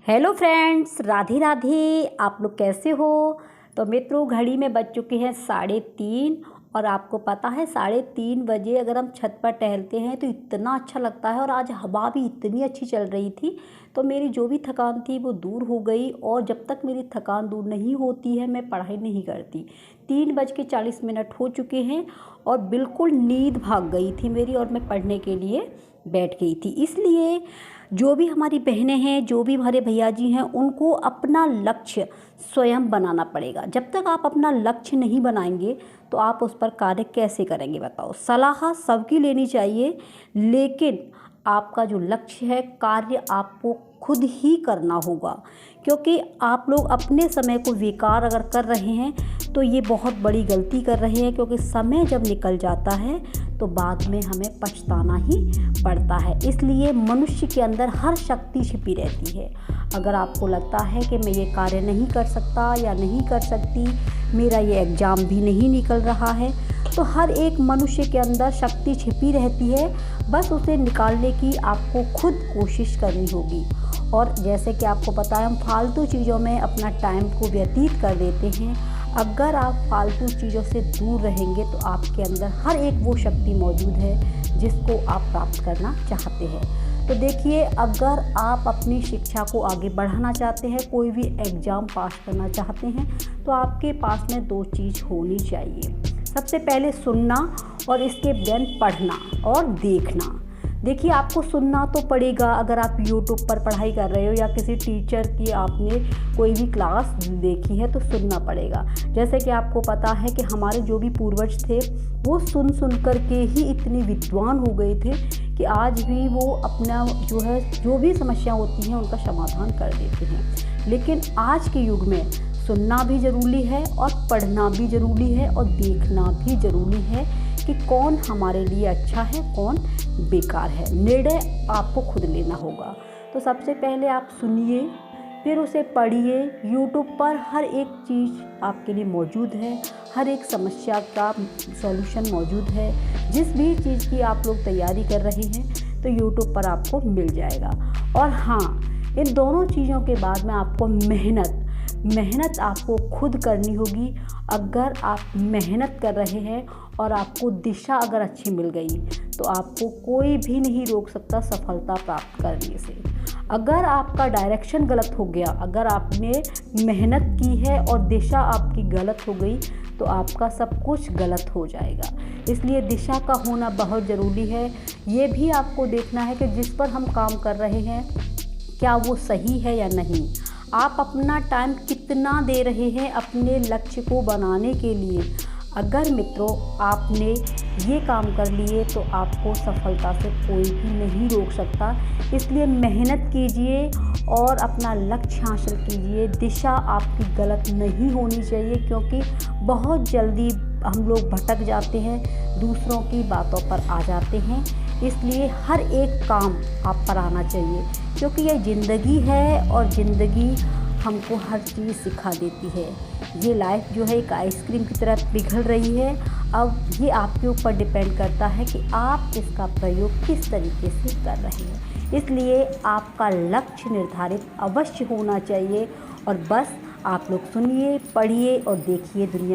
Hello friends, Radhe Radhe. आप लोग कैसे हो? तो मित्रों, घड़ी में बज चुके हैं 3:30 और आपको पता है 3:30 बजे अगर हम छत पर टहलते हैं तो इतना अच्छा लगता है। और आज हवा भी इतनी अच्छी चल रही थी तो मेरी जो भी थकान थी वो दूर हो गई। और जब तक मेरी थकान दूर नहीं होती है मैं पढ़ाई नहीं करती। 3:40 हो चुके हैं और बिल्कुल नींद भाग गई थी मेरी और मैं पढ़ने के लिए बैठ गई थी। इसलिए जो भी हमारी बहनें हैं, जो भी हमारे भैया जी हैं, उनको अपना लक्ष्य स्वयं बनाना पड़ेगा। जब तक आप अपना लक्ष्य नहीं बनाएंगे तो आप उस पर कार्य कैसे करेंगे बताओ। सलाह सबकी लेनी चाहिए, लेकिन आपका जो लक्ष्य है, कार्य आपको खुद ही करना होगा। क्योंकि आप लोग अपने समय को बेकार अगर कर रहे हैं तो ये बहुत बड़ी गलती कर रहे हैं। क्योंकि समय जब निकल जाता है तो बाद में हमें पछताना ही पड़ता है। इसलिए मनुष्य के अंदर हर शक्ति छिपी रहती है। अगर आपको लगता है कि मैं ये कार्य नहीं कर सकता या नहीं कर सकती, मेरा ये एग्ज़ाम भी नहीं निकल रहा है, तो हर एक मनुष्य के अंदर शक्ति छिपी रहती है। बस उसे निकालने की आपको खुद कोशिश करनी होगी। और जैसे कि आपको पता है, हम फालतू चीज़ों में अपना टाइम को व्यतीत कर देते हैं। अगर आप फालतू चीज़ों से दूर रहेंगे तो आपके अंदर हर एक वो शक्ति मौजूद है जिसको आप प्राप्त करना चाहते हैं। तो देखिए, अगर आप अपनी शिक्षा को आगे बढ़ाना चाहते हैं, कोई भी एग्ज़ाम पास करना चाहते हैं, तो आपके पास में 2 चीज़ होनी चाहिए। सबसे पहले सुनना और इसके बाद पढ़ना और देखना। देखिए, आपको सुनना तो पड़ेगा। अगर आप यूट्यूब पर पढ़ाई कर रहे हो या किसी टीचर की आपने कोई भी क्लास देखी है तो सुनना पड़ेगा। जैसे कि आपको पता है कि हमारे जो भी पूर्वज थे वो सुन कर के ही इतने विद्वान हो गए थे कि आज भी वो अपना जो भी समस्या होती हैं उनका समाधान कर देते हैं। लेकिन आज के युग में सुनना भी ज़रूरी है और पढ़ना भी ज़रूरी है और देखना भी ज़रूरी है कि कौन हमारे लिए अच्छा है, कौन बेकार है। निर्णय आपको खुद लेना होगा। तो सबसे पहले आप सुनिए, फिर उसे पढ़िए। यूट्यूब पर हर एक चीज़ आपके लिए मौजूद है, हर एक समस्या का सॉल्यूशन मौजूद है। जिस भी चीज़ की आप लोग तैयारी कर रहे हैं तो यूट्यूब पर आपको मिल जाएगा। और हाँ, इन दोनों चीज़ों के बाद में आपको मेहनत आपको खुद करनी होगी। अगर आप मेहनत कर रहे हैं और आपको दिशा अगर अच्छी मिल गई तो आपको कोई भी नहीं रोक सकता सफलता प्राप्त करने से। अगर आपका डायरेक्शन गलत हो गया, अगर आपने मेहनत की है और दिशा आपकी गलत हो गई तो आपका सब कुछ गलत हो जाएगा। इसलिए दिशा का होना बहुत ज़रूरी है। ये भी आपको देखना है कि जिस पर हम काम कर रहे हैं क्या वो सही है या नहीं। आप अपना टाइम कितना दे रहे हैं अपने लक्ष्य को बनाने के लिए। अगर मित्रों आपने ये काम कर लिए तो आपको सफलता से कोई भी नहीं रोक सकता। इसलिए मेहनत कीजिए और अपना लक्ष्य हासिल कीजिए। दिशा आपकी गलत नहीं होनी चाहिए, क्योंकि बहुत जल्दी हम लोग भटक जाते हैं, दूसरों की बातों पर आ जाते हैं। इसलिए हर एक काम आप पर आना चाहिए, क्योंकि ये ज़िंदगी है और ज़िंदगी हमको हर चीज़ सिखा देती है। ये लाइफ जो है एक आइसक्रीम की तरह पिघल रही है। अब ये आपके ऊपर डिपेंड करता है कि आप इसका प्रयोग किस तरीके से कर रहे हैं। इसलिए आपका लक्ष्य निर्धारित अवश्य होना चाहिए। और बस आप लोग सुनिए, पढ़िए और देखिए दुनिया